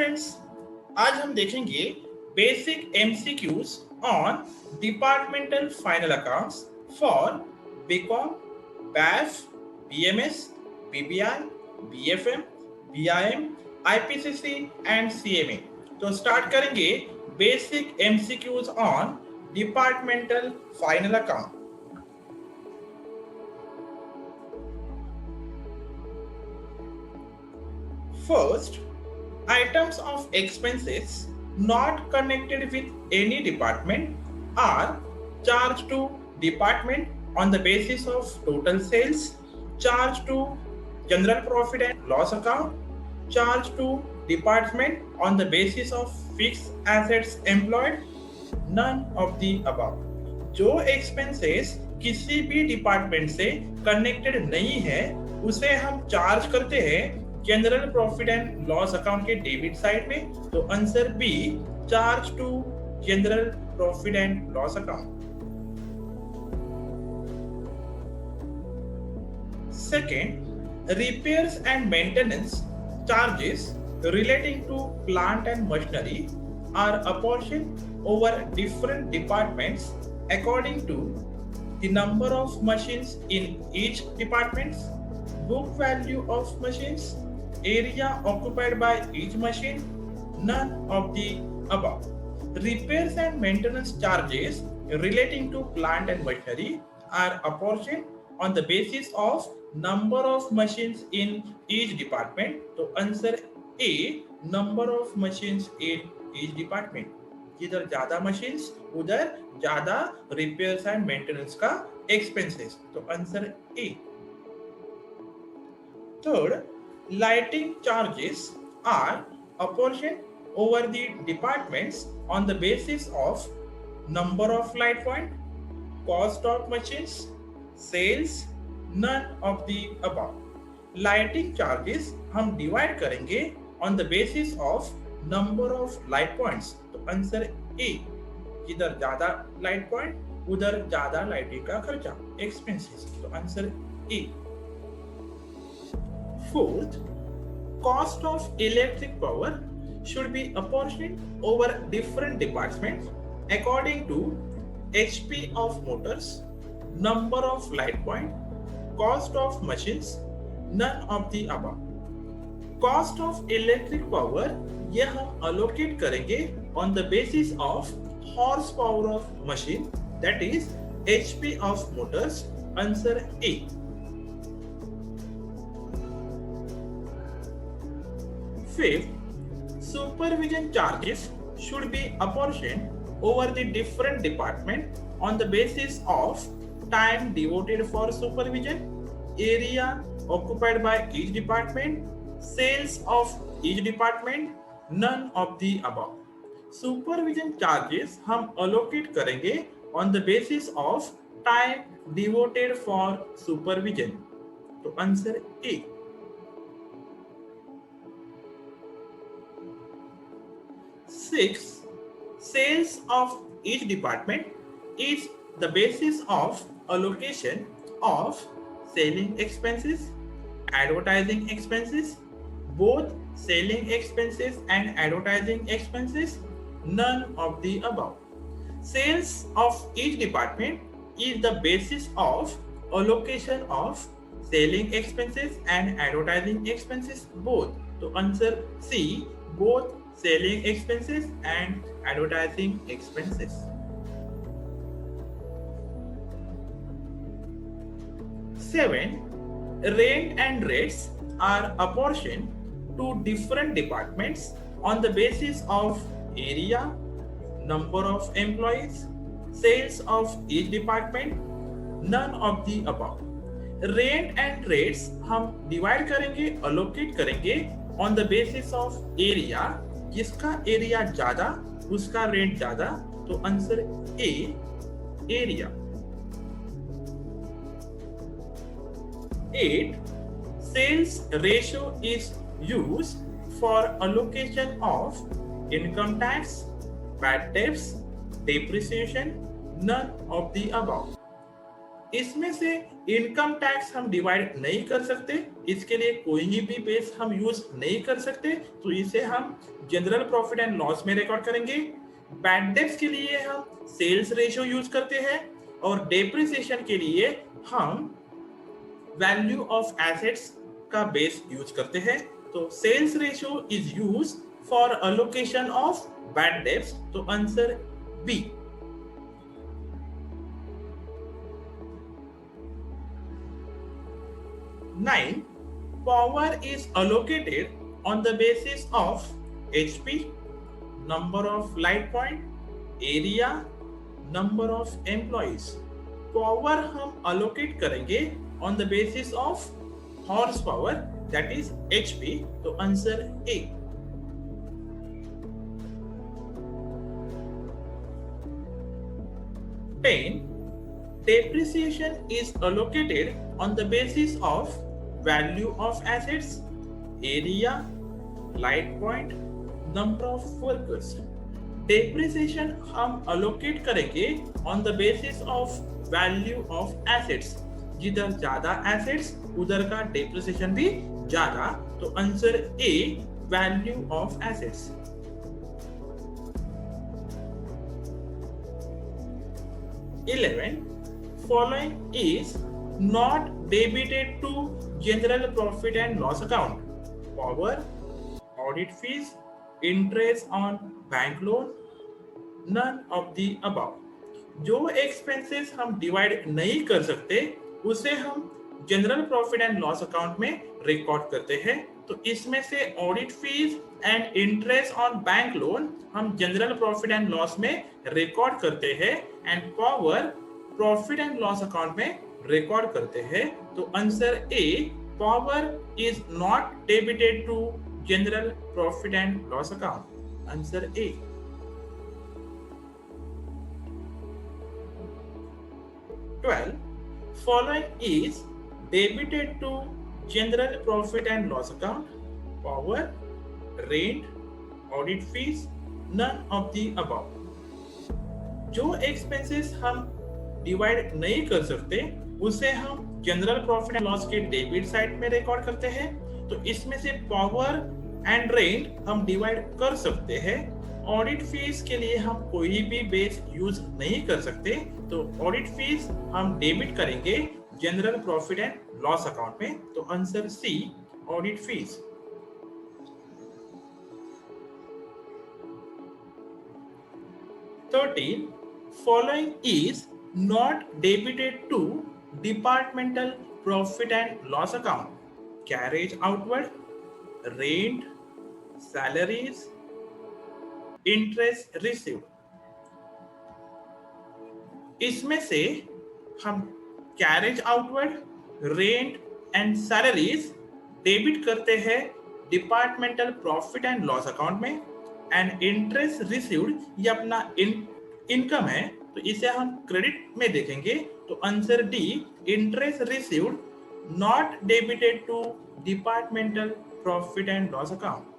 Friends, आज हम देखेंगे basic MCQs on departmental final accounts for BCom, BAF, BMS, BBI, BFM, BIM, IPCC and CMA. तो start करेंगे basic MCQs on departmental final account. First, items of expenses not connected with any department are charged to department on the basis of total sales, charged to general profit and loss account, charged to department on the basis of fixed assets employed, none of the above. जो expenses किसी भी department से connected नहीं है उसे हम charge करते हैं general profit and loss account के डेबिट साइड में। तो answer B, charge to general profit and loss account. Second, repairs and maintenance charges relating to plant and machinery are apportioned over different departments according to the number of machines in each department, book value of machines, area occupied by each machine, none of the above. Repairs and maintenance charges relating to plant and machinery are apportioned on the basis of number of machines in each department. तो answer A, number of machines in each department। जिधर ज्यादा machines उधर ज्यादा repairs and maintenance का expenses. तो answer A. Third, lighting charges are apportioned over the departments on the basis of number of light point, cost of machines, sales, none of the above. Lighting charges हम divide करेंगे on the basis of number of light points। तो answer ए, जिधर ज्यादा light point उधर ज्यादा lighting का खर्चा expenses. तो answer A. Fourth, cost of electric power should be apportioned over different departments according to HP of motors, number of light point, cost of machines, none of the above. Cost of electric power यह हम allocate करेंगे on the basis of horsepower of machine, that is HP of motors। Answer A। Fifth, supervision charges should be apportioned over the different department on the basis of time devoted for supervision, area occupied by each department, sales of each department, none of the above। Supervision charges हम allocate करेंगे on the basis of time devoted for supervision। तो answer A. Six, sales of each department is the basis of allocation of selling expenses, advertising expenses, both selling expenses and advertising expenses, none of the above। Sales of each department is the basis of allocation of selling expenses and advertising expenses both। तो answer C, both selling expenses and advertising expenses। Seven, rent and rates are apportioned to different departments on the basis of area, number of employees, sales of each department, none of the above। Rent and rates हम divide करेंगे, allocate करेंगे on the basis of area, जिसका area ज्यादा उसका rent ज्यादा। तो answer A, area. 8, sales ratio is used for allocation of income tax, bad debts, depreciation, none of the above। इसमें से इनकम टैक्स हम डिवाइड नहीं कर सकते, इसके लिए कोई भी बेस हम यूज नहीं कर सकते, तो इसे हम जनरल प्रॉफिट एंड लॉस में रिकॉर्ड करेंगे। बैड डेट्स के लिए हम सेल्स रेशियो यूज करते हैं और डेप्रिसिएशन के लिए हम वैल्यू ऑफ एसेट्स का बेस यूज करते हैं। तो sales ratio is use for allocation of bad debts, तो answer B. Nine, power is allocated on the basis of HP, number of light point, area, number of employees. Power हम allocate करेंगे on the basis of horsepower, that is HP, तो answer A. 10, depreciation is allocated on the basis of value of assets, area, light point, number of workers. Depreciation हम allocate करेंगे on the basis of value of assets. जिधर ज्यादा assets उधर का depreciation भी ज्यादा, तो answer A, value of assets. 11, following is not debited to general profit and loss account. Power, audit fees, interest on bank loan, none of the above. जो expenses हम divide नहीं कर सकते उसे हम general profit and loss account में record करते हैं। तो इसमें से audit fees and interest on bank loan हम जनरल प्रॉफिट एंड लॉस में रिकॉर्ड करते हैं and power profit and loss account में रिकॉर्ड करते हैं। तो answer A, power is not debited to general profit and loss account, answer A. Following is debited to general profit and loss account. Power, rent, audit fees, none of the above. जो expenses हम divide नहीं कर सकते उसे हम general profit and loss के debit side में record करते हैं। तो इसमें से पावर एंड रेंट हम डिवाइड कर सकते हैं। ऑडिट फीस के लिए हम कोई भी बेस यूज नहीं कर सकते, तो ऑडिट फीस हम डेबिट करेंगे general profit and loss account में, तो answer C, audit fees. 13, following is not debited to departmental profit and loss account. Carriage outward, rent, salaries, interest received. इसमें से हम carriage outward, rent and salaries debit करते हैं departmental profit and loss account में and interest received ये अपना income है, तो इसे हम क्रेडिट में देखेंगे। तो answer D, interest received not debited to departmental profit and loss account.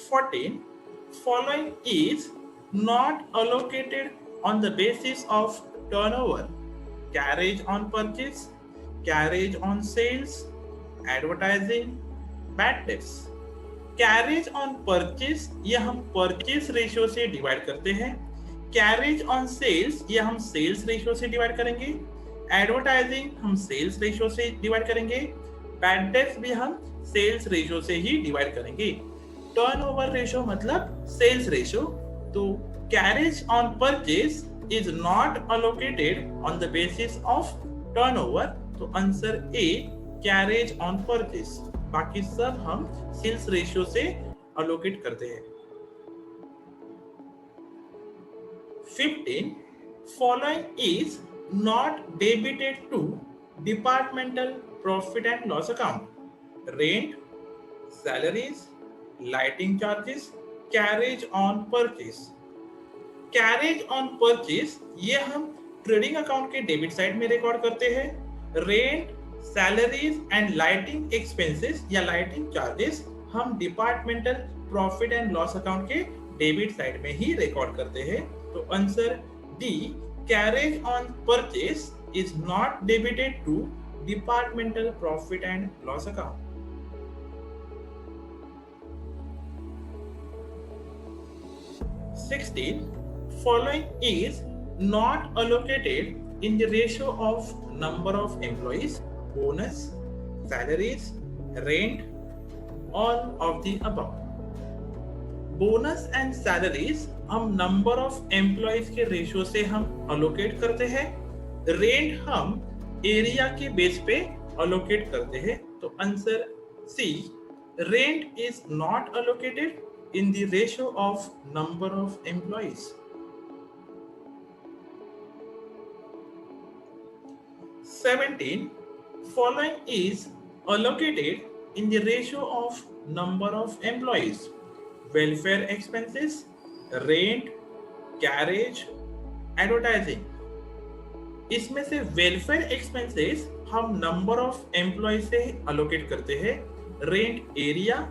14, following is not allocated on the basis of turnover. Carriage on purchase, carriage on sales, advertising, bad debts. Carriage on purchase ये हम purchase ratio से divide करते हैं। Carriage on sales ये हम sales ratio से divide करेंगे। Advertising हम sales ratio से डिवाइड करेंगे। Bad debts भी हम sales ratio से ही डिवाइड करेंगे। टर्नओवर रेशियो मतलब सेल्स रेशियो, तो carriage on purchase is not allocated on the basis of turnover, तो answer A, carriage on purchase. बाकी सब हम सेल्स रेशियो से अलोकेट करते हैं। 15, following is not debited to departmental profit and loss account. Rent, salaries, lighting charges, carriage on purchase. Carriage on purchase ये हम trading account के डेबिट साइड में रिकॉर्ड करते हैं। Rent, salaries and lighting expenses या lighting charges हम departmental profit and loss account के debit side में ही रिकॉर्ड करते हैं। तो answer D, carriage on purchase is not debited to departmental profit and loss account. 16. Following is not allocated in the ratio of number of employees, bonus, salaries, rent, all of the above. Bonus and salaries हम number of employees के ratio से हम allocate करते हैं। Rent हम area के base पे allocate करते हैं। तो answer C, rent is not allocated in the ratio of number of employees. 17. Following is allocated in the ratio of number of employees: welfare expenses, rent, carriage, advertising. इसमें से welfare expenses हम number of employ से allocate करते हैं, rent area,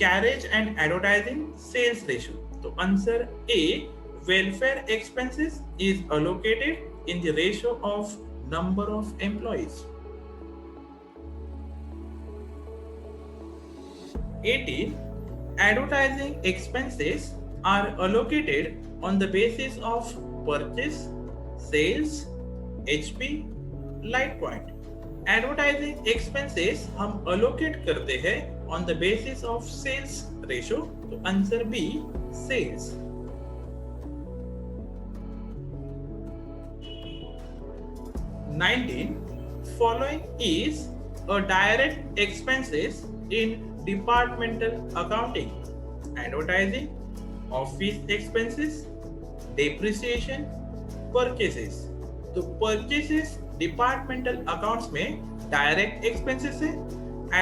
carriage and advertising sales ratio. तो answer A, welfare expenses is allocated in the ratio of number of employees. 18. Advertising expenses are allocated on the basis of purchase, sales, HP, light point. Advertising expenses हम allocate करते हैं on the basis of sales ratio. तो answer B, sales. 19. Following is a direct expenses in departmental accounting: advertising, office expenses, depreciation, purchases. तो purchases departmental accounts में direct expenses है,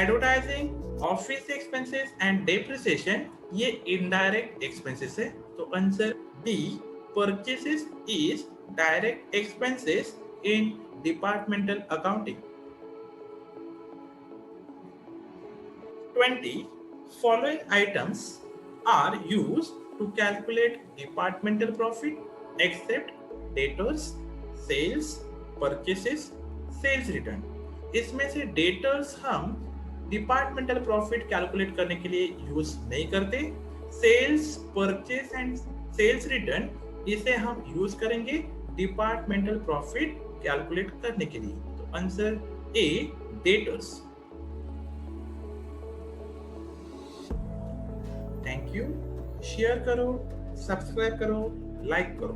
advertising, office expenses and depreciation ये indirect expenses है। तो answer D, purchases is direct expenses in departmental accounting. 20. Following items are used to calculate departmental profit except debtors, sales, purchases, sales return. इसमें से debtors हम departmental profit calculate करने के लिए use नहीं करते। Sales, purchase and sales return इसे हम यूज करेंगे डिपार्टमेंटल प्रॉफिट कैलकुलेट करने के लिए। तो answer A, debtors. Thank you. Share करो, सब्सक्राइब करो, लाइक करो।